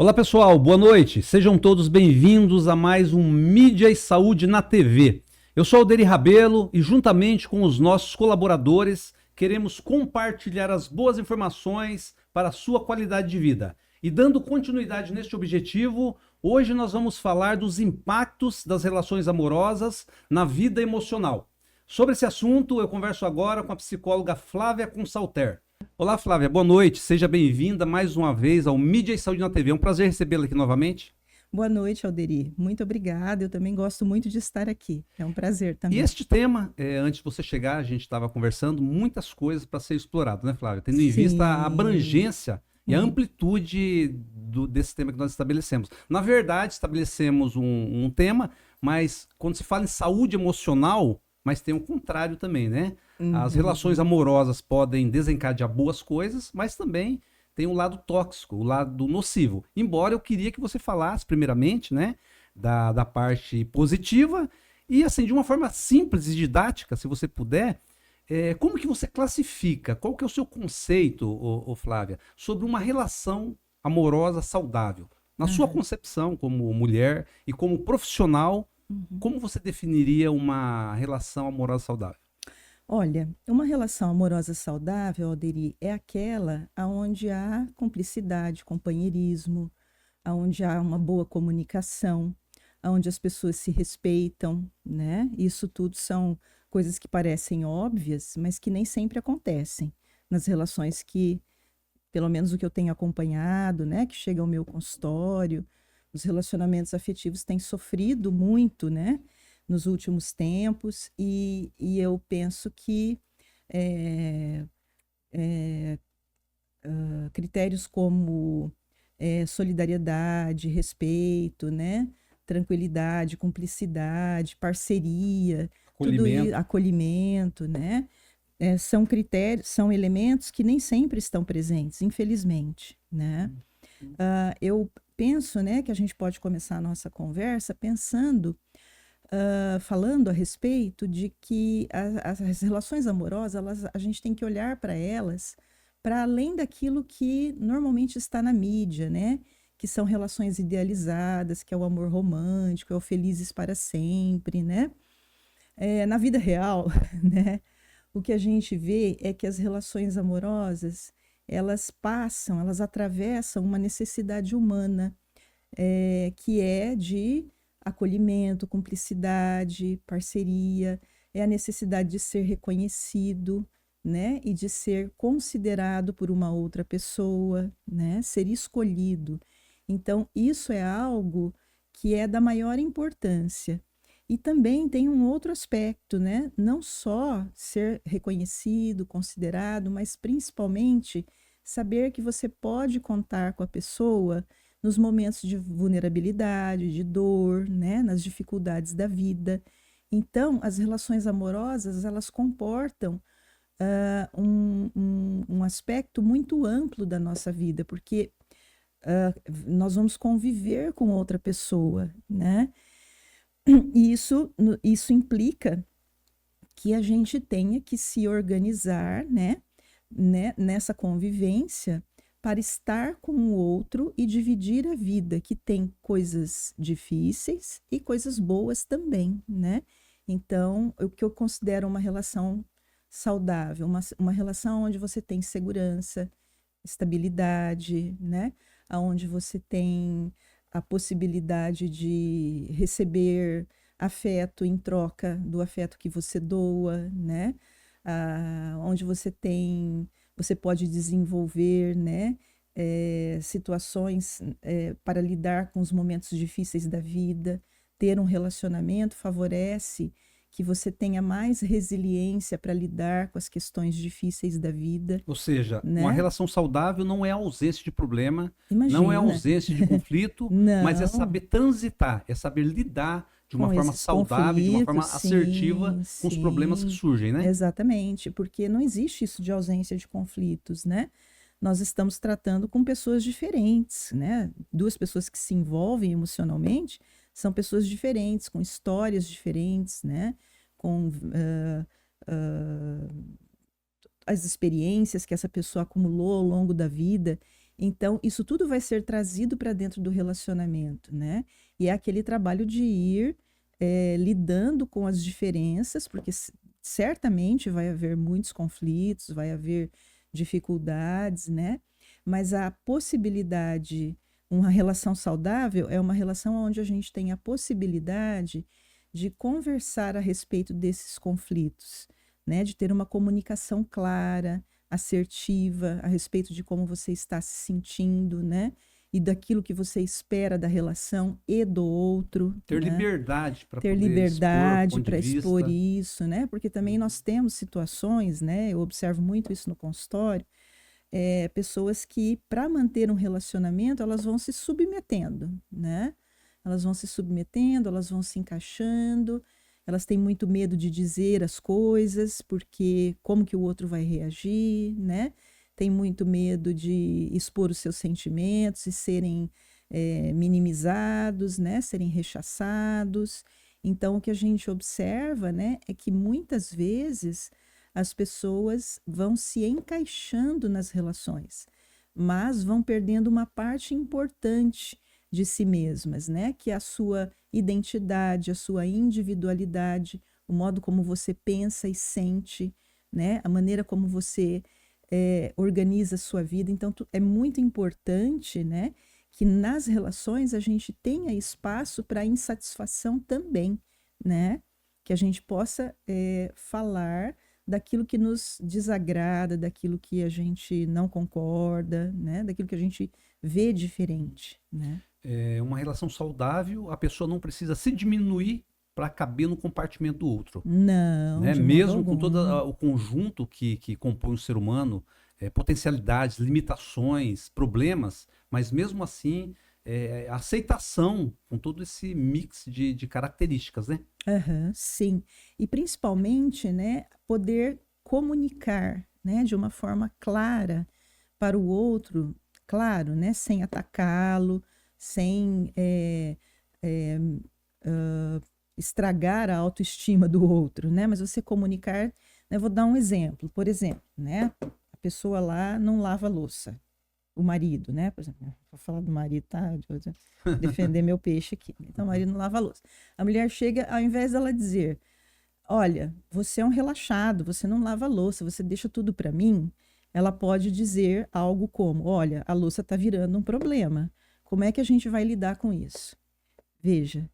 Olá pessoal, boa noite. Sejam todos bem-vindos a mais um Mídia e Saúde na TV. Eu sou Alderi Rabelo e juntamente com os nossos colaboradores queremos compartilhar as boas informações para a sua qualidade de vida. E dando continuidade neste objetivo, hoje nós vamos falar dos impactos das relações amorosas na vida emocional. Sobre esse assunto, eu converso agora com a psicóloga Flávia Consalter. Olá, Flávia, boa noite. Seja bem-vinda mais uma vez ao Mídia e Saúde na TV. É um prazer recebê-la aqui novamente. Boa noite, Alderi. Muito obrigada. Eu também gosto muito de estar aqui. É um prazer E também. este tema, antes de você chegar, a gente estava conversando, muitas coisas para ser explorado, né, Flávia? Tendo em vista a Sim. abrangência e a amplitude desse tema que nós estabelecemos. Na verdade, estabelecemos um tema, mas quando se fala em saúde emocional, mas tem o contrário também, né? As relações Uhum. amorosas podem desencadear boas coisas, mas também tem um lado tóxico, o lado nocivo. Embora eu queria que você falasse, primeiramente, né, da parte positiva e, assim, de uma forma simples e didática, se você puder, como que você classifica, qual que é o seu conceito, Flávia, sobre uma relação amorosa saudável? Na sua Aham. concepção como mulher e como profissional, Uhum. como você definiria uma relação amorosa saudável? Olha, uma relação amorosa saudável, Alderi, é aquela onde há cumplicidade, companheirismo, onde há uma boa comunicação, onde as pessoas se respeitam, né? Isso tudo são coisas que parecem óbvias, mas que nem sempre acontecem nas relações que, pelo menos o que eu tenho acompanhado, né, que chega ao meu consultório, os relacionamentos afetivos têm sofrido muito, né, nos últimos tempos, e eu penso que é, critérios como solidariedade, respeito, né, tranquilidade, cumplicidade, parceria, tudo isso, Acolhimento. acolhimento, né, são critérios, são elementos que nem sempre estão presentes, infelizmente, né? Eu penso, né, que a gente pode começar a nossa conversa pensando, falando a respeito de que as relações amorosas, a gente tem que olhar para elas para além daquilo que normalmente está na mídia, né? Que são relações idealizadas, que é o amor romântico, é o felizes para sempre, né? Na vida real, né? O que a gente vê é que as relações amorosas, elas atravessam uma necessidade humana, que é de acolhimento, cumplicidade, parceria, é a necessidade de ser reconhecido, né? E de ser considerado por uma outra pessoa, né? Ser escolhido. Então, isso é algo que é da maior importância. E também tem um outro aspecto, né? Não só ser reconhecido, considerado, mas principalmente saber que você pode contar com a pessoa nos momentos de vulnerabilidade, de dor, né? Nas dificuldades da vida. Então, as relações amorosas, elas comportam um aspecto muito amplo da nossa vida, porque nós vamos conviver com outra pessoa, né? E isso implica que a gente tenha que se organizar, né, nessa convivência para estar com o outro e dividir a vida, que tem coisas difíceis e coisas boas também, né? Então, o que eu considero uma relação saudável, uma relação onde você tem segurança, estabilidade, né? Onde você tem a possibilidade de receber afeto em troca do afeto que você doa, né? Onde você pode desenvolver, né? Situações para lidar com os momentos difíceis da vida. Ter um relacionamento favorece que você tenha mais resiliência para lidar com as questões difíceis da vida, Ou seja, uma né? relação saudável não é ausência de problema, não é Imagina. ausência de conflito, mas é Não, saber transitar, é saber lidar de uma com forma esses saudável, de uma conflitos, forma assertiva sim, com os problemas que sim, surgem, né? exatamente, porque não existe isso de ausência de conflitos, né? Nós estamos tratando com pessoas diferentes, né? Duas pessoas que se envolvem emocionalmente são pessoas diferentes, com histórias diferentes, né? Com as experiências que essa pessoa acumulou ao longo da vida. Então, isso tudo vai ser trazido para dentro do relacionamento, né? E é aquele trabalho de ir lidando com as diferenças, porque certamente vai haver muitos conflitos, vai haver dificuldades, né? Mas a possibilidade, uma relação saudável é uma relação onde a gente tem a possibilidade de conversar a respeito desses conflitos, né? De ter uma comunicação clara, assertiva a respeito de como você está se sentindo, né? E daquilo que você espera da relação e do outro. Ter né? liberdade para Ter poder liberdade para expor expor isso, né? Porque também nós temos situações, né? Eu observo muito isso no consultório, pessoas que, para manter um relacionamento, elas vão se submetendo, né? Elas vão se submetendo, elas vão se encaixando, elas têm muito medo de dizer as coisas, porque como que o outro vai reagir, né? Tem muito medo de expor os seus sentimentos e serem minimizados, né? Serem rechaçados. Então, o que a gente observa, né, é que muitas vezes as pessoas vão se encaixando nas relações, mas vão perdendo uma parte importante de si mesmas, né? Que é a sua identidade, a sua individualidade, o modo como você pensa e sente, né? A maneira como você organiza a sua vida. Então, é muito importante, né? Que nas relações a gente tenha espaço para insatisfação também, né? Que a gente possa falar daquilo que nos desagrada, daquilo que a gente não concorda, né? Daquilo que a gente vê diferente, né? Uma relação saudável, a pessoa não precisa se diminuir para caber no compartimento do outro. Não, Né? de modo Mesmo com todo algum. o conjunto que compõe o ser humano, potencialidades, limitações, problemas, mas mesmo assim, aceitação com todo esse mix de características, né? Aham, sim. E principalmente, né, poder comunicar, né, de uma forma clara para o outro, claro, né, sem atacá-lo, sem estragar a autoestima do outro, né? Mas você comunicar, né, vou dar um exemplo. Por exemplo, né, a pessoa lá não lava a louça, o marido, né? Por exemplo, vou falar do marido, tá? Defender meu peixe aqui. Então, o marido não lava a louça. A mulher chega, ao invés dela dizer, olha, você é um relaxado, você não lava a louça, você deixa tudo para mim, ela pode dizer algo como, olha, a louça está virando um problema. Como é que a gente vai lidar com isso? Veja,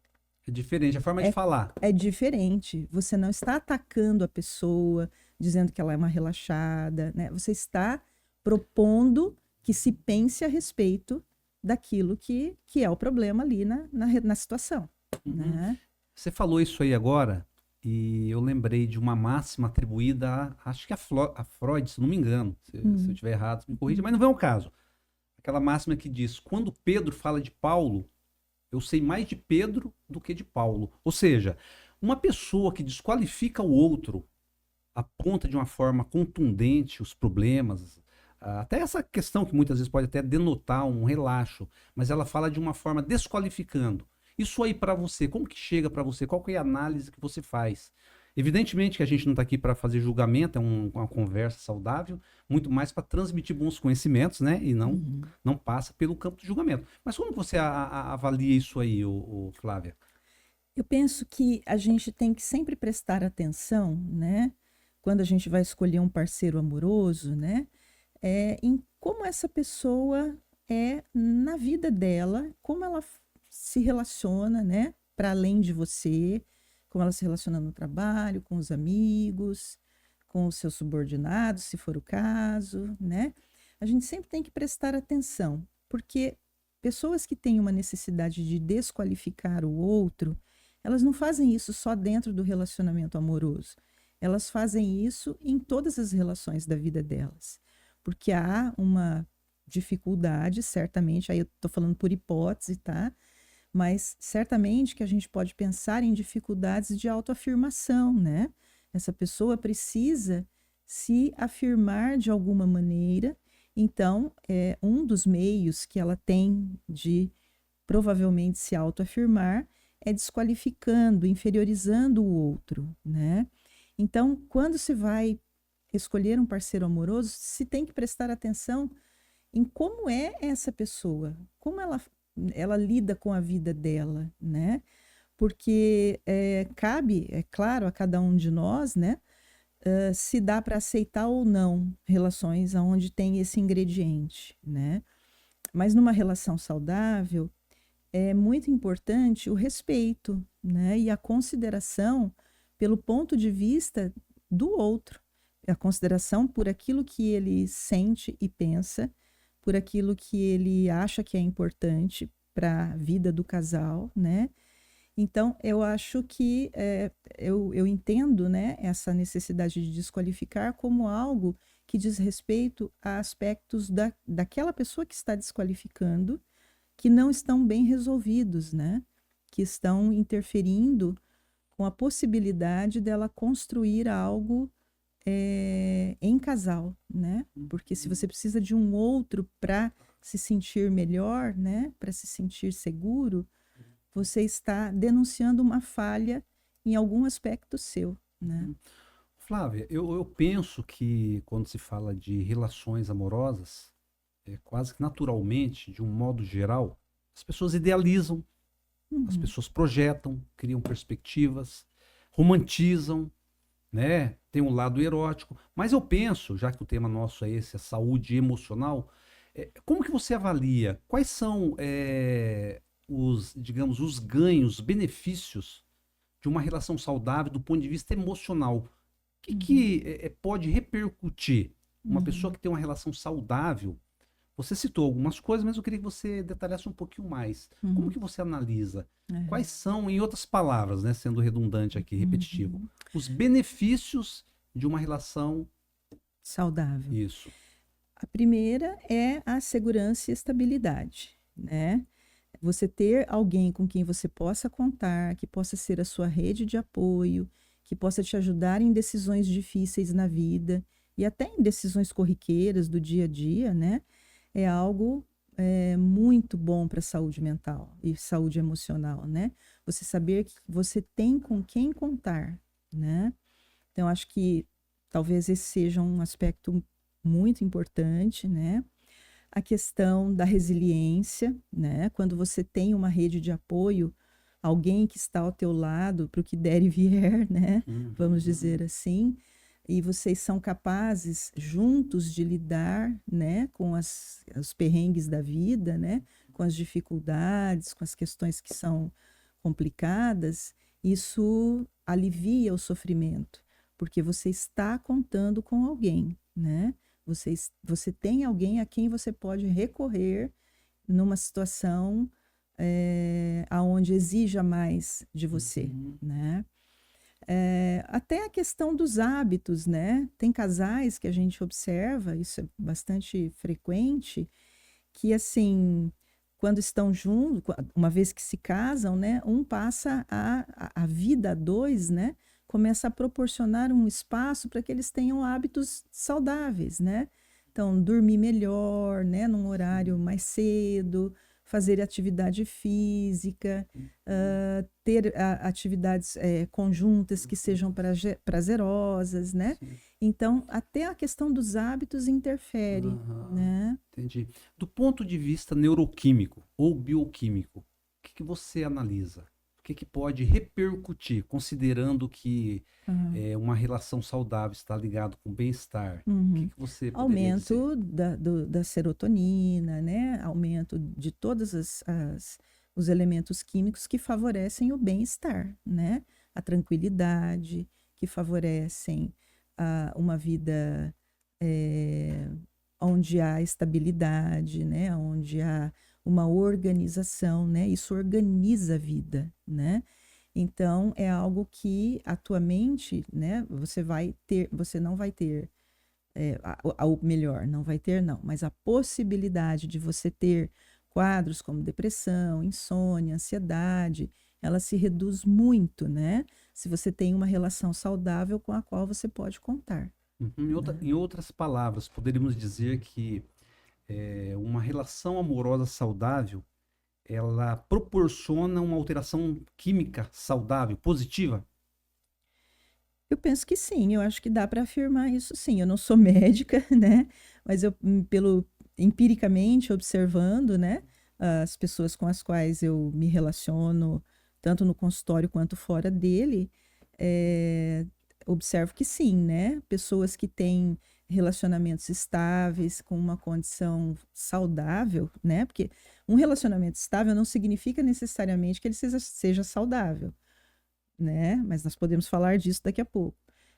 É diferente a forma de falar. é diferente. Você não está atacando a pessoa, dizendo que ela é uma relaxada, né? Você está propondo que se pense a respeito daquilo que é o problema ali na situação, Uhum. né? Você falou isso aí agora e eu lembrei de uma máxima atribuída acho que a Freud, se não me engano. Se eu estiver errado, me corrija, mas não vem ao caso. Aquela máxima que diz, quando Pedro fala de Paulo, eu sei mais de Pedro do que de Paulo. Ou seja, uma pessoa que desqualifica o outro, aponta de uma forma contundente os problemas, até essa questão que muitas vezes pode até denotar um relaxo, mas ela fala de uma forma desqualificando. Isso aí para você, como que chega para você? Qual que é a análise que você faz? Evidentemente que a gente não está aqui para fazer julgamento, é uma conversa saudável, muito mais para transmitir bons conhecimentos, né? E não passa pelo campo de julgamento. Mas como você avalia isso aí, Flávia? Eu penso que a gente tem que sempre prestar atenção, né? Quando a gente vai escolher um parceiro amoroso, né? Em como essa pessoa é na vida dela, como ela se relaciona, né? Para além de você, como ela se relaciona no trabalho, com os amigos, com os seus subordinados, se for o caso, né? A gente sempre tem que prestar atenção, porque pessoas que têm uma necessidade de desqualificar o outro, elas não fazem isso só dentro do relacionamento amoroso. Elas fazem isso em todas as relações da vida delas. Porque há uma dificuldade, certamente, aí eu estou falando por hipótese, tá? Mas certamente que a gente pode pensar em dificuldades de autoafirmação, né? Essa pessoa precisa se afirmar de alguma maneira. Então, um dos meios que ela tem de provavelmente se autoafirmar é desqualificando, inferiorizando o outro, né? Então, quando se vai escolher um parceiro amoroso, se tem que prestar atenção em como é essa pessoa, como ela lida com a vida dela, né? Porque cabe, é claro, a cada um de nós, né? Se dá para aceitar ou não relações onde tem esse ingrediente, né? Mas numa relação saudável, é muito importante o respeito, né? E a consideração pelo ponto de vista do outro, a consideração por aquilo que ele sente e pensa, por aquilo que ele acha que é importante para a vida do casal, né? Então, eu acho que eu entendo, né, essa necessidade de desqualificar como algo que diz respeito a aspectos daquela pessoa que está desqualificando que não estão bem resolvidos, né? Que estão interferindo com a possibilidade dela construir algo em casal, né? Porque se você precisa de um outro para se sentir melhor, né? Para se sentir seguro, você está denunciando uma falha em algum aspecto seu, né? Flávia, eu penso que quando se fala de relações amorosas, quase que naturalmente, de um modo geral, as pessoas idealizam, as Uhum, pessoas projetam, criam perspectivas, romantizam, né? Tem um lado erótico. Mas eu penso, já que o tema nosso é esse, a saúde emocional, como que você avalia? Quais são os, digamos, os ganhos, os benefícios de uma relação saudável do ponto de vista emocional? O que, uhum, que pode repercutir? Uma pessoa uhum, que tem uma relação saudável, você citou algumas coisas, mas eu queria que você detalhasse um pouquinho mais. Como uhum, que você analisa? é, Quais são, em outras palavras, né, sendo redundante aqui, repetitivo, uhum. os benefícios de uma relação? Saudável. Isso. A primeira é a segurança e estabilidade, né? Você ter alguém com quem você possa contar, que possa ser a sua rede de apoio, que possa te ajudar em decisões difíceis na vida e até em decisões corriqueiras do dia a dia, né? É algo muito bom para a saúde mental e saúde emocional, né? Você saber que você tem com quem contar, né? Então, acho que talvez esse seja um aspecto muito importante, né? A questão da resiliência, né? Quando você tem uma rede de apoio, alguém que está ao teu lado para o que der e vier, né? Vamos dizer assim, e vocês são capazes juntos de lidar, né, com os perrengues da vida, né? Com as dificuldades, com as questões que são complicadas, isso alivia o sofrimento, porque você está contando com alguém, né? Você tem alguém a quem você pode recorrer numa situação aonde exija mais de você, Uhum. né? Até a questão dos hábitos, né? Tem casais que a gente observa, isso é bastante frequente, que assim, quando estão juntos, uma vez que se casam, né? Um passa a vida a dois, né? Começa a proporcionar um espaço para que eles tenham hábitos saudáveis, né? Então, dormir melhor, né? Num horário mais cedo, fazer atividade física, ter atividades conjuntas que sejam prazerosas, né? Sim. Então, até a questão dos hábitos interfere, Aham, né? entendi. Do ponto de vista neuroquímico ou bioquímico, o que que você analisa? O que que pode repercutir, considerando que Aham. uma relação saudável está ligado com bem-estar? O que Uhum. que você poderia dizer? Aumento da serotonina, né? Aumento de todos os elementos químicos que favorecem o bem-estar, né? A tranquilidade, que favorecem uma vida eh, onde há estabilidade, né? Onde há uma organização, né? Isso organiza a vida, né? Então, é algo que a tua mente, né? Você não vai ter o melhor, não vai ter, não, mas a possibilidade de você ter quadros como depressão, insônia, ansiedade, ela se reduz muito, né? Se você tem uma relação saudável com a qual você pode contar, Uhum. né? Em outras palavras, poderíamos dizer que uma relação amorosa saudável, ela proporciona uma alteração química saudável, positiva? Eu penso que sim, eu acho que dá para afirmar isso sim. Eu não sou médica, né? Mas empiricamente observando, né, as pessoas com as quais eu me relaciono, tanto no consultório quanto fora dele, observo que sim, né? Pessoas que têm relacionamentos estáveis, com uma condição saudável, né? Porque um relacionamento estável não significa necessariamente que ele seja saudável, né? Mas nós podemos falar disso daqui a pouco.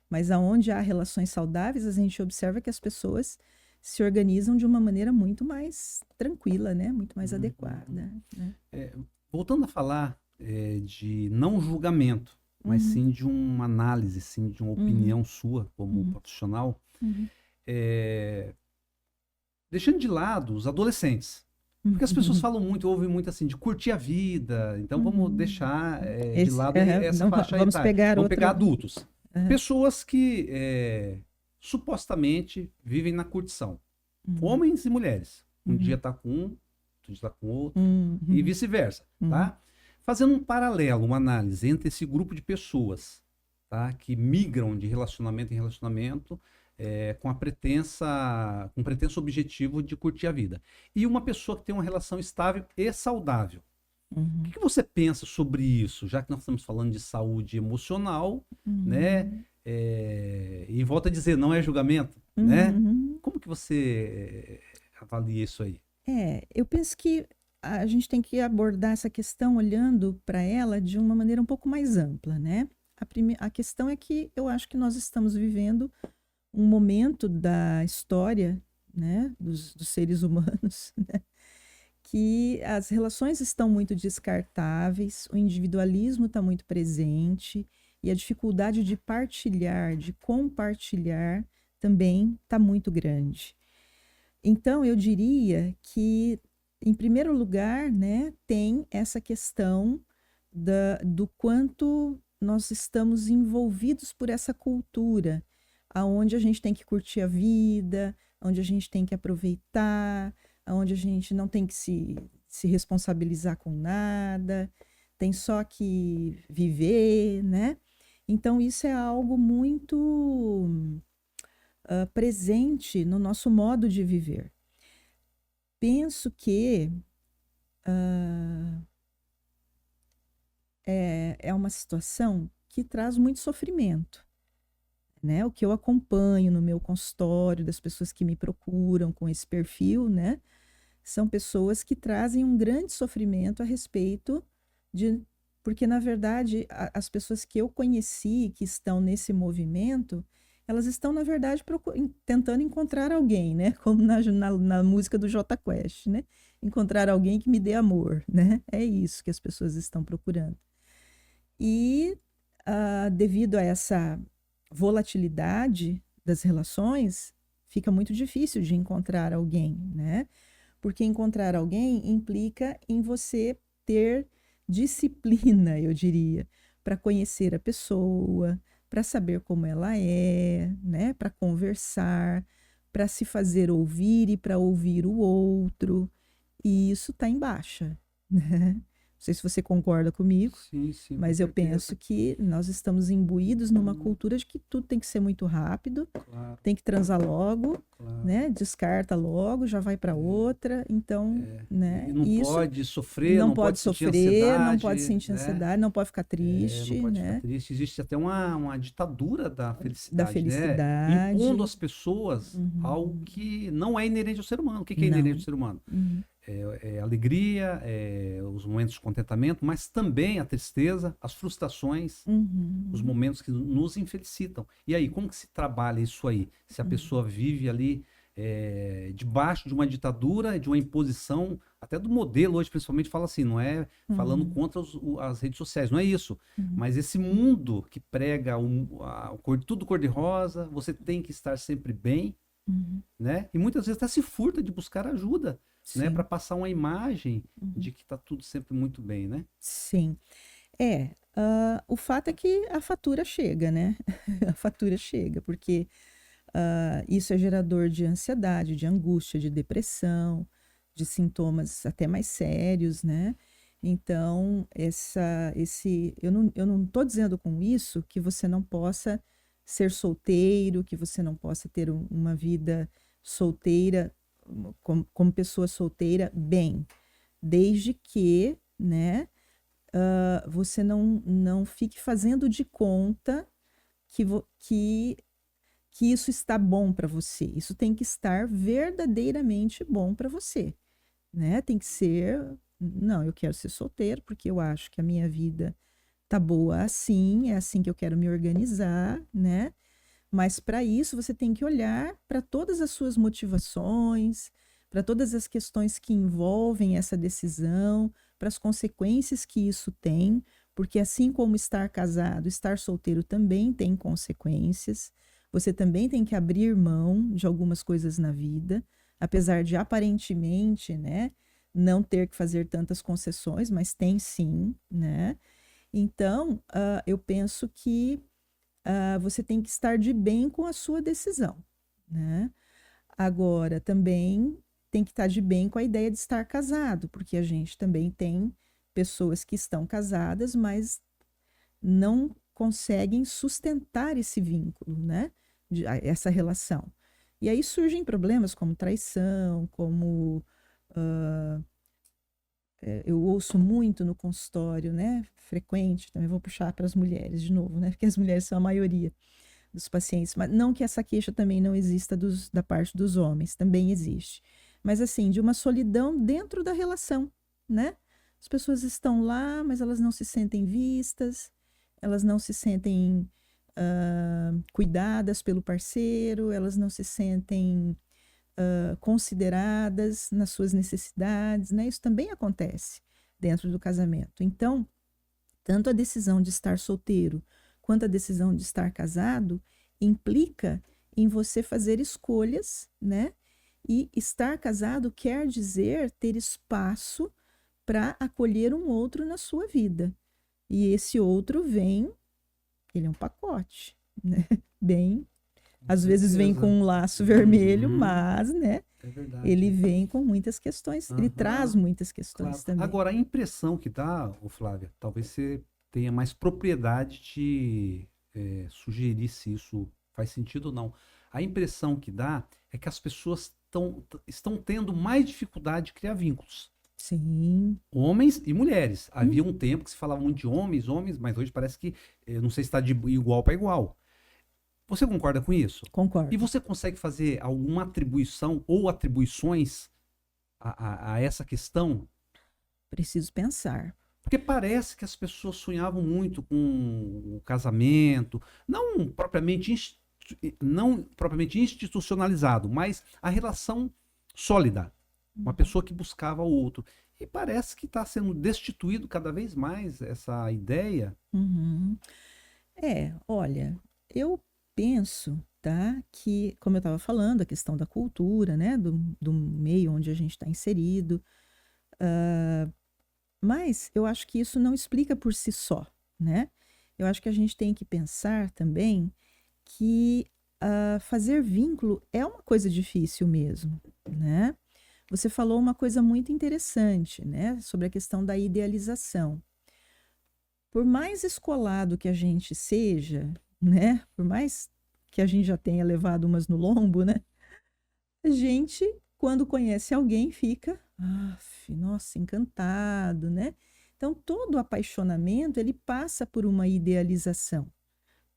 Mas aonde há relações saudáveis, a gente observa que as pessoas se organizam de uma maneira muito mais tranquila, né? Muito mais adequada, né? Voltando a falar de não julgamento, mas sim de uma análise, sim de uma opinião sua como profissional, deixando de lado os adolescentes. Porque as pessoas falam muito, ouvem muito assim, de curtir a vida, então vamos deixar de lado essa faixa etária. Vamos pegar adultos. Pessoas que supostamente vivem na curtição. Homens e mulheres. Um dia tá com um, outro dia tá com outro, e vice-versa, tá? Fazendo um paralelo, uma análise entre esse grupo de pessoas, tá? Que migram de relacionamento em relacionamento com com pretenso objetivo de curtir a vida. E uma pessoa que tem uma relação estável e saudável. O que você pensa sobre isso, já que nós estamos falando de saúde emocional, né? E volto a dizer, não é julgamento, né? Como que você avalia isso aí? Eu penso que a gente tem que abordar essa questão olhando para ela de uma maneira um pouco mais ampla, né? A questão é que eu acho que nós estamos vivendo um momento da história, né, dos seres humanos, né, que as relações estão muito descartáveis, o individualismo está muito presente e a dificuldade de partilhar, de compartilhar também está muito grande. Então, eu diria que, em primeiro lugar, né, tem essa questão do quanto nós estamos envolvidos por essa cultura, aonde a gente tem que curtir a vida, onde a gente tem que aproveitar, onde a gente não tem que se responsabilizar com nada, tem só que viver, né? Então, isso é algo muito presente no nosso modo de viver. Penso que é uma situação que traz muito sofrimento, né? O que eu acompanho no meu consultório, das pessoas que me procuram com esse perfil, né? São pessoas que trazem um grande sofrimento a respeito de... Porque, na verdade, as pessoas que eu conheci, que estão nesse movimento, elas estão, na verdade, tentando encontrar alguém, né? Como na música do Jota Quest, né? Encontrar alguém que me dê amor, né? É isso que as pessoas estão procurando. E, devido a essa volatilidade das relações, fica muito difícil de encontrar alguém, né? Porque encontrar alguém implica em você ter disciplina, eu diria, para conhecer a pessoa, para saber como ela é, né? Para conversar, para se fazer ouvir e para ouvir o outro. E isso está em baixa, né? Não sei se você concorda comigo, sim, mas eu penso que nós estamos imbuídos numa cultura de que tudo tem que ser muito rápido, tem que transar logo, né? Descarta logo, já vai para outra, então, né? E não pode sofrer, não pode sentir ansiedade, não pode sentir ansiedade, não pode ficar triste, não pode né? ficar triste. Existe até uma ditadura da felicidade, Da felicidade. Né? Impondo às pessoas algo que não é inerente ao ser humano. O que é inerente ao ser humano? É alegria, os momentos de contentamento, mas também a tristeza, as frustrações, os momentos que nos infelicitam. E aí, como que se trabalha isso aí? Se a pessoa vive ali debaixo de uma ditadura, de uma imposição, até do modelo hoje, principalmente, fala assim, não é falando contra as redes sociais, não é isso. Mas esse mundo que prega tudo cor-de-rosa, você tem que estar sempre bem, né? E muitas vezes até se furta de buscar ajuda, né? Para passar uma imagem de que está tudo sempre muito bem, né? Sim. O fato é que a fatura chega, né? A fatura chega, porque isso é gerador de ansiedade, de angústia, de depressão, de sintomas até mais sérios, né? Então, eu não estou dizendo com isso que você não possa ser solteiro, que você não possa ter uma vida solteira como pessoa solteira bem, desde que, né, você não fique fazendo de conta que isso está bom para você. Isso tem que estar verdadeiramente bom para você, né? Tem que ser, não, eu quero ser solteiro porque eu acho que a minha vida tá boa assim, é assim que eu quero me organizar, né? Mas para isso você tem que olhar para todas as suas motivações, para todas as questões que envolvem essa decisão, para as consequências que isso tem, porque assim como estar casado, estar solteiro também tem consequências. Você também tem que abrir mão de algumas coisas na vida, apesar de aparentemente, né, não ter que fazer tantas concessões, mas tem sim, né? Então, eu penso que você tem que estar de bem com a sua decisão, né? Agora, também tem que estar de bem com a ideia de estar casado, porque a gente também tem pessoas que estão casadas, mas não conseguem sustentar esse vínculo, né? Essa relação. E aí surgem problemas como traição, como eu ouço muito no consultório, né? Frequente, também vou puxar para as mulheres de novo, né? Porque as mulheres são a maioria dos pacientes, mas não que essa queixa também não exista da parte dos homens, também existe. Mas assim, de uma solidão dentro da relação, né? As pessoas estão lá, mas elas não se sentem vistas, elas não se sentem cuidadas pelo parceiro, elas não se sentem consideradas nas suas necessidades, né? Isso também acontece dentro do casamento. Então, tanto a decisão de estar solteiro quanto a decisão de estar casado implica em você fazer escolhas, né? E estar casado quer dizer ter espaço para acolher um outro na sua vida. E esse outro vem, ele é um pacote, né? Bem, às vezes vem com um laço vermelho, mas, né? É verdade. Ele vem com muitas questões, ele traz muitas questões Claro. também. Agora, a impressão que dá, ô Flávia, talvez você tenha mais propriedade de sugerir se isso faz sentido ou não. A impressão que dá é que as pessoas estão tendo mais dificuldade de criar vínculos. Sim. Homens e mulheres. Havia um tempo que se falava muito de homens, mas hoje parece que, não sei se está de igual para igual. Você concorda com isso? Concordo. E você consegue fazer alguma atribuição ou atribuições a essa questão? Preciso pensar. Porque parece que as pessoas sonhavam muito com o casamento, não propriamente institucionalizado, mas a relação sólida, uma pessoa que buscava o outro. E parece que está sendo destituído cada vez mais essa ideia. Uhum. Olha, eu penso, tá, que, como eu estava falando, a questão da cultura, né, do meio onde a gente está inserido, mas eu acho que isso não explica por si só, né? Eu acho que a gente tem que pensar também que fazer vínculo é uma coisa difícil mesmo, né? Você falou uma coisa muito interessante, né, sobre a questão da idealização. Por mais escolado que a gente seja, né, por mais que a gente já tenha levado umas no lombo, né, a gente, quando conhece alguém, fica, nossa, encantado, né? Então, todo apaixonamento, ele passa por uma idealização.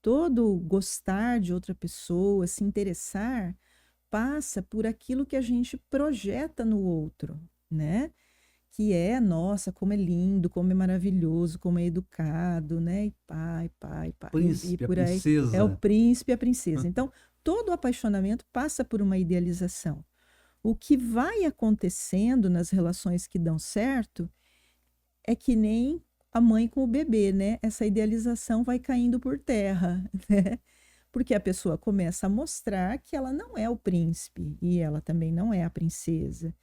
Todo gostar de outra pessoa, se interessar, passa por aquilo que a gente projeta no outro, né? Que é, nossa, como é lindo, como é maravilhoso, como é educado, né? E pai, e Príncipe, a por aí. É o princesa. príncipe e a princesa. Então, todo apaixonamento passa por uma idealização. O que vai acontecendo nas relações que dão certo é que nem a mãe com o bebê, né? Essa idealização vai caindo por terra, né? Porque a pessoa começa a mostrar que ela não é o príncipe e ela também não é a princesa,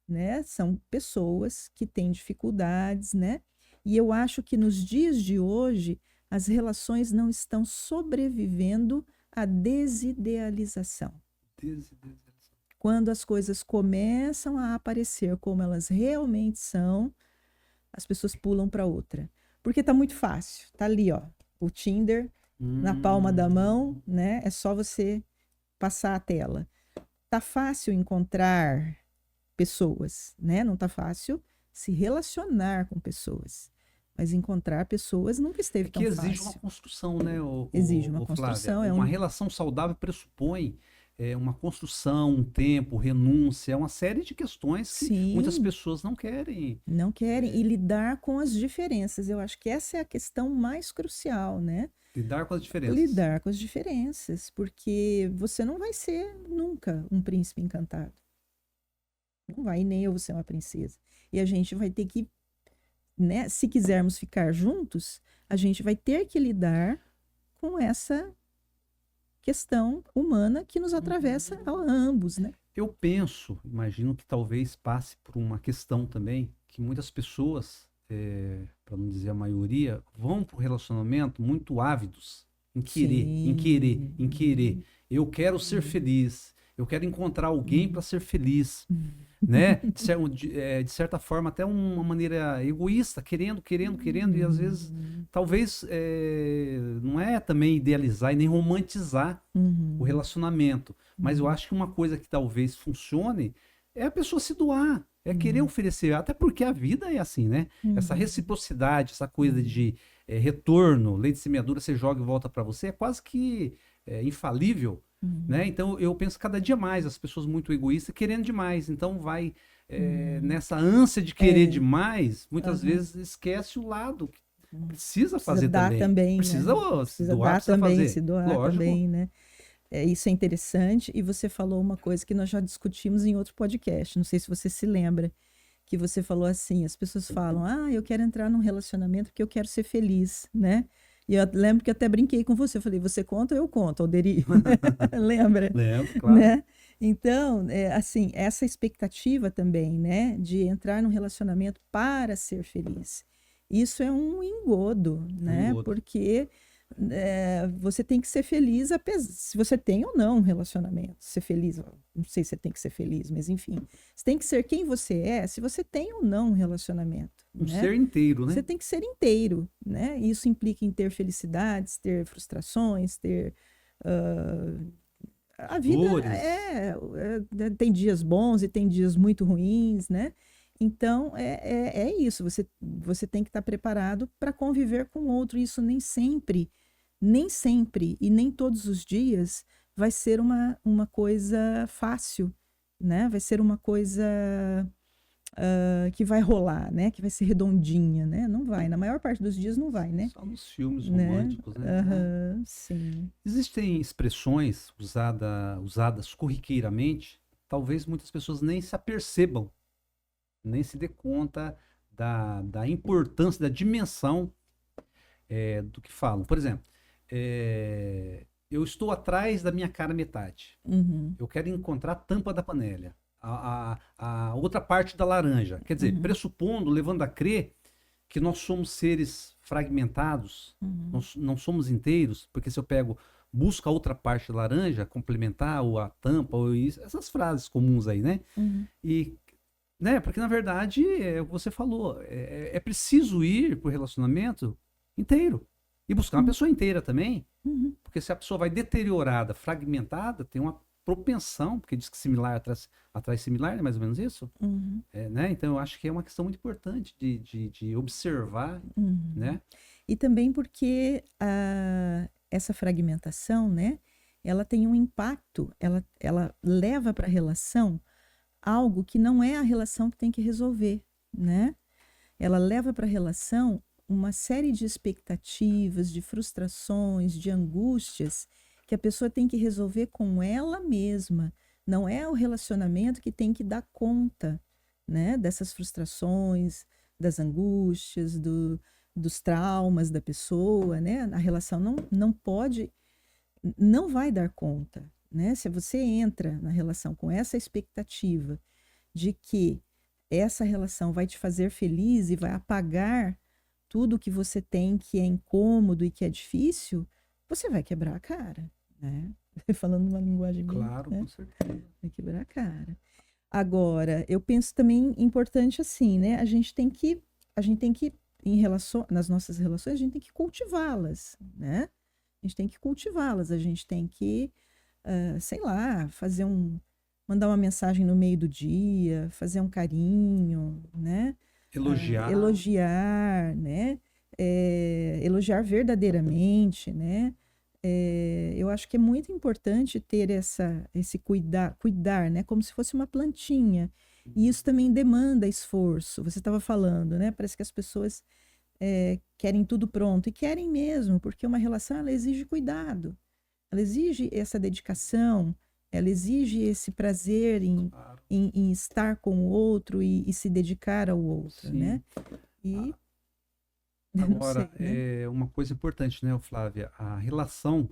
né? São pessoas que têm dificuldades, né? E eu acho que nos dias de hoje as relações não estão sobrevivendo à desidealização. Quando as coisas começam a aparecer como elas realmente são, as pessoas pulam para outra. Porque tá muito fácil. Tá ali, ó, o Tinder na palma da mão, né? É só você passar a tela. tá fácil encontrar pessoas, né? Não tá fácil se relacionar com pessoas. Mas encontrar pessoas nunca esteve tão fácil. Que exige uma construção, né, Exige uma construção. Flávia? Uma relação saudável pressupõe uma construção, um tempo, renúncia, uma série de questões que muitas pessoas não querem. Não querem. E lidar com as diferenças. Eu acho que essa é a questão mais crucial, né? Lidar com as diferenças. Lidar com as diferenças. Porque você não vai ser nunca um príncipe encantado. Não vai, nem eu vou ser uma princesa. E a gente vai ter que, né, se quisermos ficar juntos, a gente vai ter que lidar com essa questão humana que nos atravessa a ambos, né? Eu imagino que talvez passe por uma questão também, que muitas pessoas, para não dizer a maioria, vão para o relacionamento muito ávidos em querer, em querer, em querer. Eu quero ser feliz, eu quero encontrar alguém para ser feliz. Né? De certa forma, até uma maneira egoísta, querendo, e às vezes, talvez, não é também idealizar e nem romantizar o relacionamento, mas eu acho que uma coisa que talvez funcione é a pessoa se doar, é querer oferecer, até porque a vida é assim, né? Essa reciprocidade, essa coisa de retorno, lei de semeadura, você joga e volta para você, é quase que infalível. Né? Então eu penso cada dia mais as pessoas muito egoístas querendo demais, então vai nessa ânsia de querer demais, muitas vezes esquece o lado que precisa fazer também. Precisa, né? Precisa doar, dar também, fazer. Se doar Lógico. também, né? Isso é interessante, e você falou uma coisa que nós já discutimos em outro podcast, não sei se você se lembra, que você falou assim, as pessoas falam, eu quero entrar num relacionamento porque eu quero ser feliz, né? E eu lembro que até brinquei com você. Eu falei, você conta ou eu conto, Alderi? Lembra? Lembro, claro. Né? Então, assim, essa expectativa também, né? De entrar num relacionamento para ser feliz. Isso é um engodo, né? Porque você tem que ser feliz, se você tem ou não um relacionamento. Ser feliz, não sei se você tem que ser feliz, mas enfim. Você tem que ser quem você é, se você tem ou não um relacionamento. Um né? ser inteiro, né? Você tem que ser inteiro, né? Isso implica em ter felicidades, ter frustrações, ter... a vida tem dias bons e tem dias muito ruins, né? Então, é isso. Você tem que estar preparado para conviver com o outro. Isso nem sempre e nem todos os dias vai ser uma coisa fácil, né? Vai ser uma coisa que vai rolar, né? Que vai ser redondinha, né? Não vai. Na maior parte dos dias não vai, né? Só nos filmes românticos, né? Sim. Existem expressões usadas corriqueiramente, talvez muitas pessoas nem se apercebam, nem se dê conta da importância, da dimensão do que falam. Por exemplo, eu estou atrás da minha cara metade. Eu quero encontrar a tampa da panela, a outra parte da laranja. Quer dizer, pressupondo, levando a crer que nós somos seres fragmentados, nós não somos inteiros, porque se eu busco a outra parte da laranja, complementar, ou a tampa, ou isso, essas frases comuns aí, né? E, né, porque na verdade, você falou, é preciso ir pro relacionamento inteiro. E buscar uma pessoa inteira também, porque se a pessoa vai deteriorada, fragmentada, tem uma propensão, porque diz que similar atrai similar, é mais ou menos isso? Né? Então eu acho que é uma questão muito importante de observar, né? E também porque essa fragmentação, né, ela tem um impacto, ela leva para a relação algo que não é a relação que tem que resolver, né? Ela leva para a relação uma série de expectativas, de frustrações, de angústias que a pessoa tem que resolver com ela mesma. Não é o relacionamento que tem que dar conta, né, dessas frustrações, das angústias, dos traumas da pessoa, né? A relação não vai dar conta, né? Se você entra na relação com essa expectativa de que essa relação vai te fazer feliz e vai apagar tudo que você tem que é incômodo e que é difícil, você vai quebrar a cara, né? Falando uma linguagem bem... Claro, né? Com certeza. Vai quebrar a cara. Agora, eu penso também importante assim, né? A gente tem que nas nossas relações, a gente tem que cultivá-las, né? A gente tem que cultivá-las, a gente tem que, sei lá, fazer uma mandar uma mensagem no meio do dia, fazer um carinho, né? Elogiar, né? Elogiar verdadeiramente, né? Eu acho que é muito importante ter esse cuidar, né? Como se fosse uma plantinha. E isso também demanda esforço. Você estava falando, né? Parece que as pessoas querem tudo pronto. E querem mesmo, porque uma relação, ela exige cuidado. Ela exige essa dedicação, ela exige esse prazer em estar com o outro e se dedicar ao outro, Sim. né? E Agora, sei, né? uma coisa importante, né, Flávia? A relação,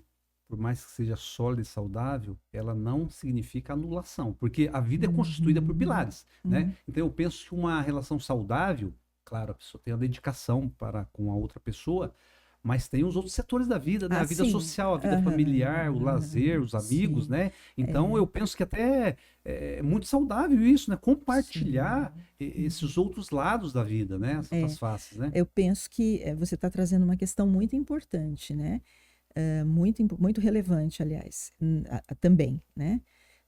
por mais que seja sólida e saudável, ela não significa anulação, porque a vida é constituída por pilares, né? Então eu penso que uma relação saudável, claro, a pessoa tem a dedicação para com a outra pessoa, mas tem os outros setores da vida, né? A vida Sim. social, a vida familiar, o lazer, os amigos, Sim. né? Então eu penso que até é muito saudável isso, né? Compartilhar esses outros lados da vida, né? Essas outras faces, né? Eu penso que você está trazendo uma questão muito importante, né? Muito relevante, aliás, também, né?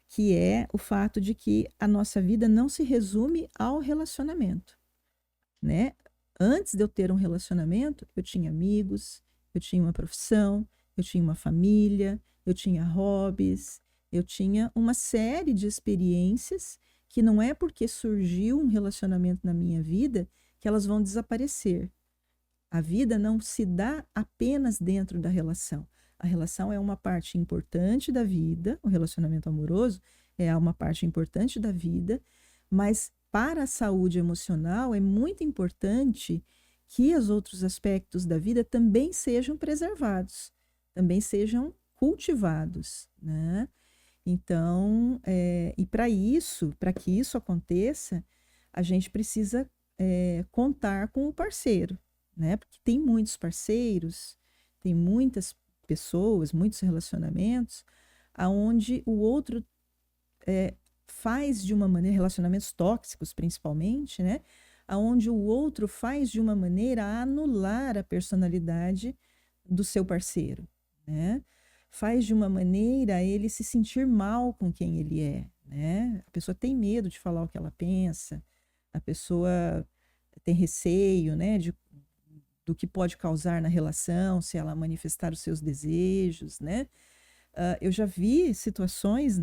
Que é o fato de que a nossa vida não se resume ao relacionamento, né? Antes de eu ter um relacionamento, eu tinha amigos, eu tinha uma profissão, eu tinha uma família, eu tinha hobbies, eu tinha uma série de experiências que não é porque surgiu um relacionamento na minha vida que elas vão desaparecer. A vida não se dá apenas dentro da relação. A relação é uma parte importante da vida, o relacionamento amoroso é uma parte importante da vida, mas para a saúde emocional é muito importante que os outros aspectos da vida também sejam preservados, também sejam cultivados, né? Então, e para que isso aconteça, a gente precisa contar com o parceiro, né? Porque tem muitos parceiros, tem muitas pessoas, muitos relacionamentos, aonde o outro faz de uma maneira, relacionamentos tóxicos principalmente, né? Aonde o outro faz de uma maneira a anular a personalidade do seu parceiro, né? Faz de uma maneira a ele se sentir mal com quem ele é, né? A pessoa tem medo de falar o que ela pensa, a pessoa tem receio, né, do que pode causar na relação se ela manifestar os seus desejos, né? Eu já vi situações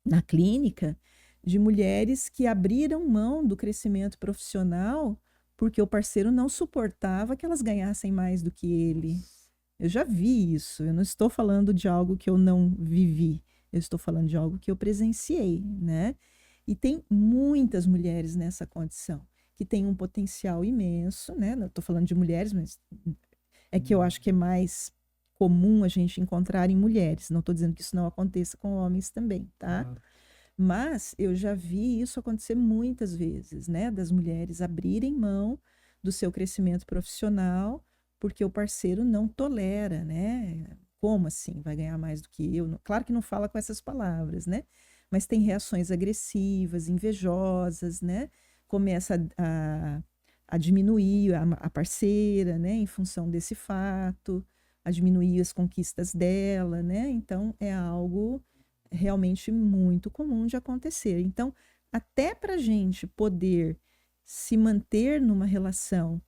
na clínica de mulheres que abriram mão do crescimento profissional porque o parceiro não suportava que elas ganhassem mais do que ele. Eu já vi isso. Eu não estou falando de algo que eu não vivi. Eu estou falando de algo que eu presenciei, né? E tem muitas mulheres nessa condição, que têm um potencial imenso, né? Não estou falando de mulheres, mas é que eu acho que é mais comum a gente encontrar em mulheres. Não estou dizendo que isso não aconteça com homens também, tá? Mas eu já vi isso acontecer muitas vezes, né? Das mulheres abrirem mão do seu crescimento profissional porque o parceiro não tolera, né? Como assim? Vai ganhar mais do que eu? Claro que não fala com essas palavras, né? Mas tem reações agressivas, invejosas, né? Começa a diminuir a parceira, né? Em função desse fato, a diminuir as conquistas dela, né? Então é algo realmente muito comum de acontecer. Então, até para a gente poder se manter numa relação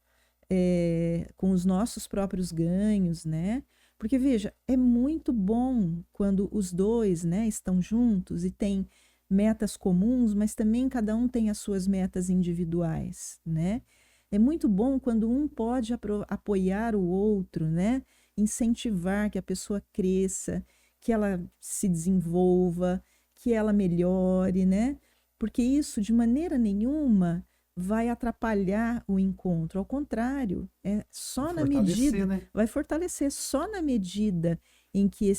com os nossos próprios ganhos, né? Porque, veja, é muito bom quando os dois, né, estão juntos e têm metas comuns, mas também cada um tem as suas metas individuais, né? É muito bom quando um pode apoiar o outro, né? Incentivar que a pessoa cresça, que ela se desenvolva, que ela melhore, né? Porque isso, de maneira nenhuma, vai atrapalhar o encontro. Ao contrário, é só na medida, né? vai fortalecer só na medida em que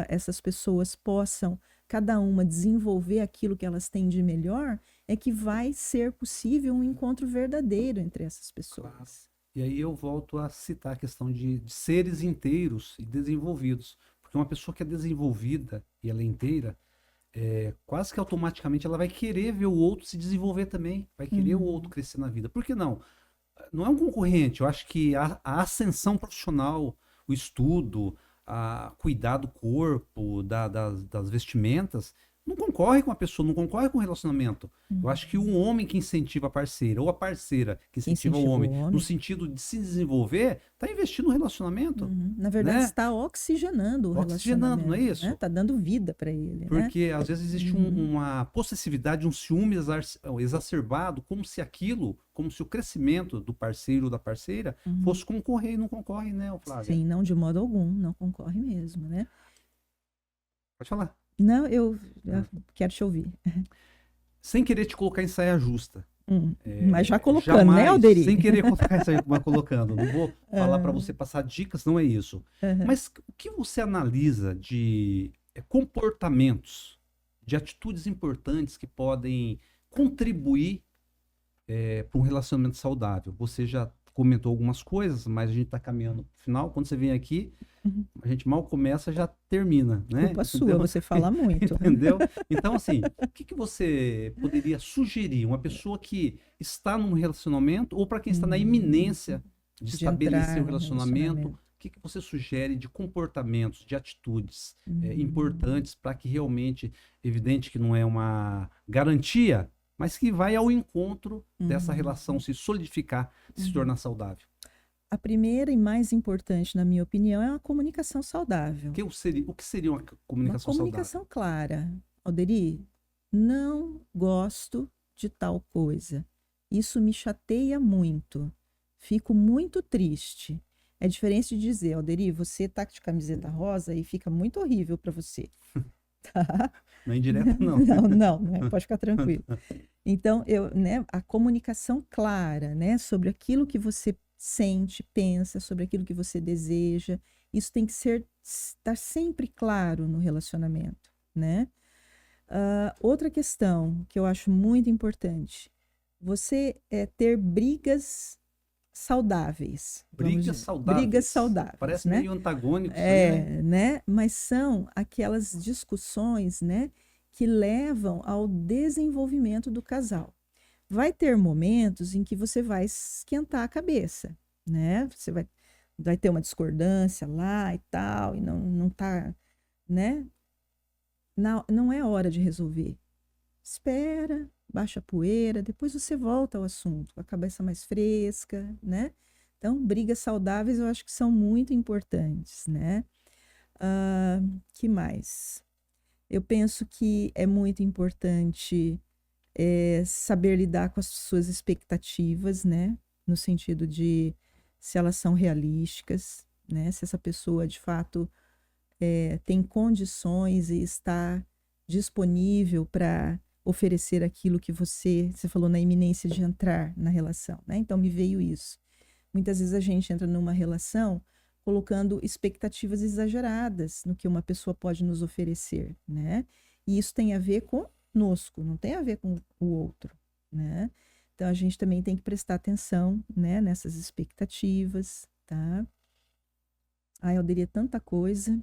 essas pessoas possam, cada uma, desenvolver aquilo que elas têm de melhor, é que vai ser possível um encontro verdadeiro entre essas pessoas. Claro. E aí eu volto a citar a questão de seres inteiros e desenvolvidos. Porque uma pessoa que é desenvolvida e ela é inteira, quase que automaticamente ela vai querer ver o outro se desenvolver também, vai querer o outro crescer na vida. Por que não? Não é um concorrente, eu acho que a ascensão profissional, o estudo, a cuidar do corpo, das vestimentas, não concorre com a pessoa, não concorre com o relacionamento. Eu acho que o homem que incentiva a parceira, ou a parceira que incentiva o homem, no sentido de se desenvolver, está investindo no relacionamento. Na verdade, né? está oxigenando o Oxigenando, relacionamento. não é isso? Né? Está dando vida para ele. Porque às vezes existe uma possessividade, um ciúme exacerbado, como se o crescimento do parceiro ou da parceira fosse concorrer e não concorre, né, Flávia? Sim, não de modo algum, não concorre mesmo, né? Pode falar. Não, eu quero te ouvir. Sem querer te colocar em saia justa. Mas já colocando, jamais, né, Alderi? sem querer colocar em saia, mas colocando. Não vou falar para você passar dicas, não é isso. Mas o que você analisa de comportamentos, de atitudes importantes que podem contribuir para um relacionamento saudável? Você já comentou algumas coisas, mas a gente está caminhando para o final. Quando você vem aqui, a gente mal começa, já termina, né? Culpa sua, você fala muito. Entendeu? Então, assim, o que você poderia sugerir? Uma pessoa que está num relacionamento, ou para quem está na iminência de estabelecer o relacionamento, o que você sugere de comportamentos, de atitudes importantes para que realmente, evidente que não é uma garantia, mas que vai ao encontro dessa relação se solidificar, se tornar saudável? A primeira e mais importante, na minha opinião, é a comunicação saudável. O que seria uma comunicação saudável? Uma comunicação clara. Alderi, não gosto de tal coisa. Isso me chateia muito. Fico muito triste. É diferente de dizer, Alderi, você tá de camiseta rosa e fica muito horrível para você. Tá? Não é indireta, não. Não, pode ficar tranquilo. Então, a comunicação clara, né, sobre aquilo que você sente, pensa, sobre aquilo que você deseja, isso tem que estar sempre claro no relacionamento, né? Outra questão que eu acho muito importante, você ter brigas saudáveis. Brigas saudáveis. Parece né? meio antagônico. Né? Mas são aquelas discussões, né, que levam ao desenvolvimento do casal. Vai ter momentos em que você vai esquentar a cabeça, né? Você vai ter uma discordância lá e tal, e não tá, né? Não é hora de resolver. Espera, baixa a poeira, depois você volta ao assunto, com a cabeça mais fresca, né? Então, brigas saudáveis eu acho que são muito importantes, né? Que mais? Eu penso que é muito importante saber lidar com as suas expectativas, né? No sentido de se elas são realísticas, né? Se essa pessoa, de fato, tem condições e está disponível para oferecer aquilo que você falou na iminência de entrar na relação, né? Então, me veio isso. Muitas vezes a gente entra numa relação colocando expectativas exageradas no que uma pessoa pode nos oferecer, né? E isso tem a ver conosco, não tem a ver com o outro, né? Então, a gente também tem que prestar atenção, né, nessas expectativas, tá? Eu diria tanta coisa.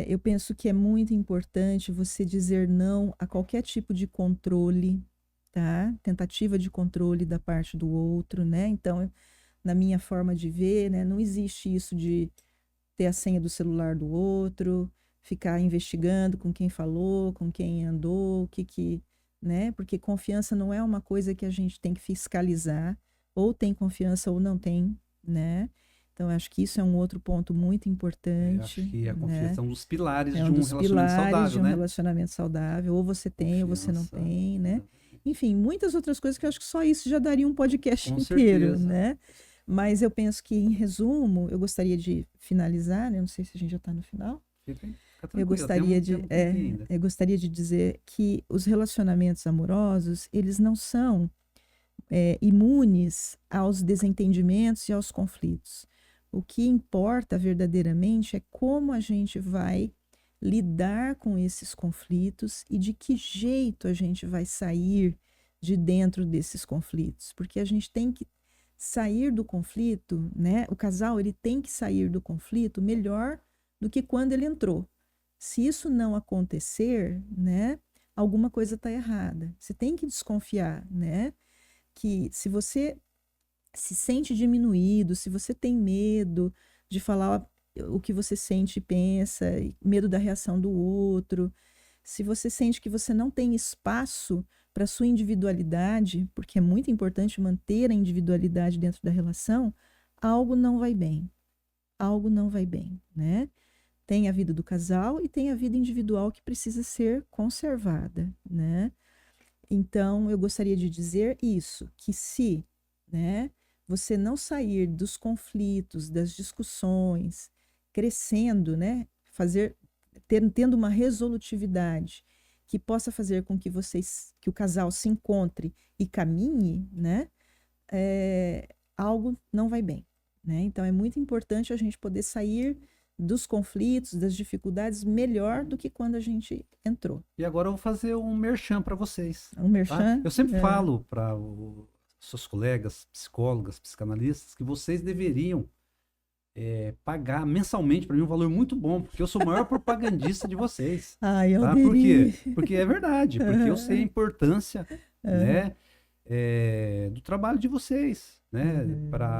Eu penso que é muito importante você dizer não a qualquer tipo de controle, tá? Tentativa de controle da parte do outro, né? Então, na minha forma de ver, né, não existe isso de ter a senha do celular do outro, ficar investigando com quem falou, com quem andou, né? Porque confiança não é uma coisa que a gente tem que fiscalizar, ou tem confiança ou não tem, né? Então, acho que isso é um outro ponto muito importante. Acho que a confiança é um dos pilares de um relacionamento saudável, de um relacionamento saudável. Ou você tem, ou você não tem, né? Enfim, muitas outras coisas que eu acho que só isso já daria um podcast inteiro, né? Mas eu penso que, em resumo, eu gostaria de finalizar, né? Não sei se a gente já está no final. Eu gostaria de dizer que os relacionamentos amorosos, eles não são imunes aos desentendimentos e aos conflitos. O que importa verdadeiramente é como a gente vai lidar com esses conflitos e de que jeito a gente vai sair de dentro desses conflitos. Porque a gente tem que sair do conflito, né? O casal, ele tem que sair do conflito melhor do que quando ele entrou. Se isso não acontecer, né, alguma coisa está errada. Você tem que desconfiar, né? Que se você se sente diminuído, se você tem medo de falar o que você sente e pensa, medo da reação do outro, se você sente que você não tem espaço para sua individualidade, porque é muito importante manter a individualidade dentro da relação, algo não vai bem. Algo não vai bem, né? Tem a vida do casal e tem a vida individual que precisa ser conservada, né? Então, eu gostaria de dizer isso, que se, né, você não sair dos conflitos, das discussões, crescendo, né, tendo uma resolutividade que possa fazer com que que o casal se encontre e caminhe, né, algo não vai bem, né? Então, é muito importante a gente poder sair dos conflitos, das dificuldades, melhor do que quando a gente entrou. E agora eu vou fazer um merchan para vocês. Um merchan? Tá? Eu sempre falo para seus colegas, psicólogas, psicanalistas, que vocês deveriam pagar mensalmente para mim um valor muito bom, porque eu sou o maior propagandista de vocês. Eu tá? Por quê? Porque é verdade, porque eu sei a importância, né, do trabalho de vocês, né,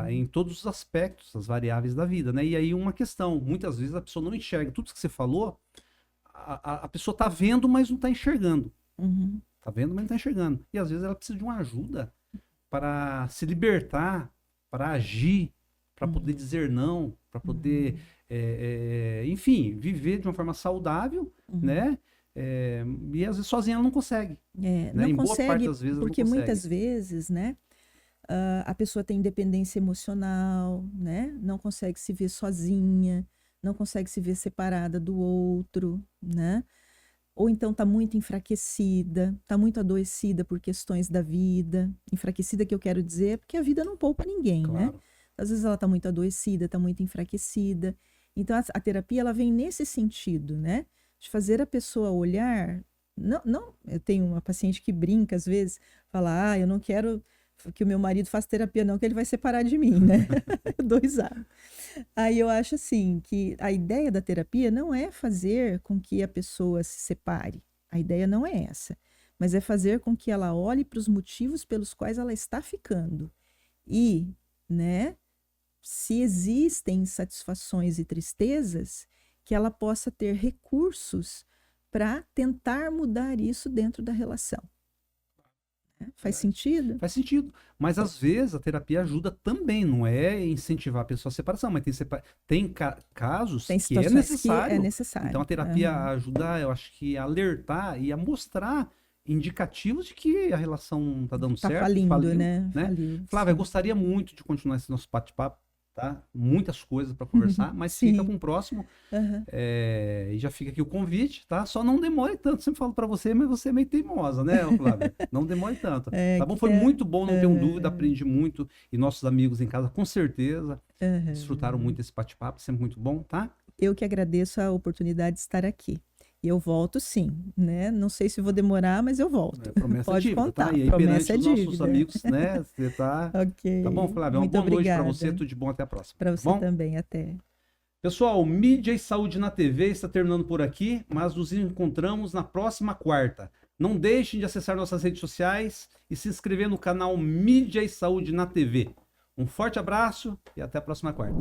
em todos os aspectos, as variáveis da vida, né? E aí uma questão, muitas vezes a pessoa não enxerga tudo que você falou, a pessoa tá vendo, mas não tá enxergando. Tá vendo, mas não tá enxergando. E às vezes ela precisa de uma ajuda para se libertar, para agir, para poder dizer não, para poder, enfim, viver de uma forma saudável, né? E às vezes sozinha ela não consegue. Né? Não em consegue, boa parte das vezes porque não consegue. muitas vezes, né, a pessoa tem dependência emocional, né? Não consegue se ver sozinha, não consegue se ver separada do outro, né? Ou então está muito enfraquecida, está muito adoecida por questões da vida. Enfraquecida, que eu quero dizer, é porque a vida não poupa ninguém, né? Às vezes ela está muito adoecida, está muito enfraquecida. Então a terapia ela vem nesse sentido, né? De fazer a pessoa olhar. Não, eu tenho uma paciente que brinca às vezes, fala, eu não quero que o meu marido faça terapia não, que ele vai separar de mim, né? Eu dou risada. Aí eu acho assim, que a ideia da terapia não é fazer com que a pessoa se separe. A ideia não é essa. Mas é fazer com que ela olhe para os motivos pelos quais ela está ficando. E, né, se existem insatisfações e tristezas, que ela possa ter recursos para tentar mudar isso dentro da relação. Faz sentido? Faz sentido. Mas às vezes a terapia ajuda também, não é incentivar a pessoa à separação, mas tem casos que é necessário. Que é necessário. Então a terapia ajuda, eu acho que a alertar e a mostrar indicativos de que a relação está dando certo. Falindo, né? Faliu, Flávia, eu gostaria muito de continuar esse nosso bate-papo. Tá? Muitas coisas para conversar, mas fica para um próximo. E já fica aqui o convite, tá? Só não demore tanto. Sempre falo para você, mas você é meio teimosa, né, Flávia? Não demore tanto. Tá bom? Foi muito bom, não tenho dúvida, aprendi muito. E nossos amigos em casa, com certeza, desfrutaram muito desse bate-papo, sempre muito bom, tá? Eu que agradeço a oportunidade de estar aqui. E eu volto sim, né? Não sei se vou demorar, mas eu volto. Promessa Pode dívida, contar. Tá? E aí, promessa perante os nossos dívida. amigos, né? Você tá... Ok. Tá bom, Flávia? Muito Uma boa obrigada. noite para você, tudo de bom, até a próxima. Para você também, até. Pessoal, Mídia e Saúde na TV está terminando por aqui, mas nos encontramos na próxima quarta. Não deixem de acessar nossas redes sociais e se inscrever no canal Mídia e Saúde na TV. Um forte abraço e até a próxima quarta.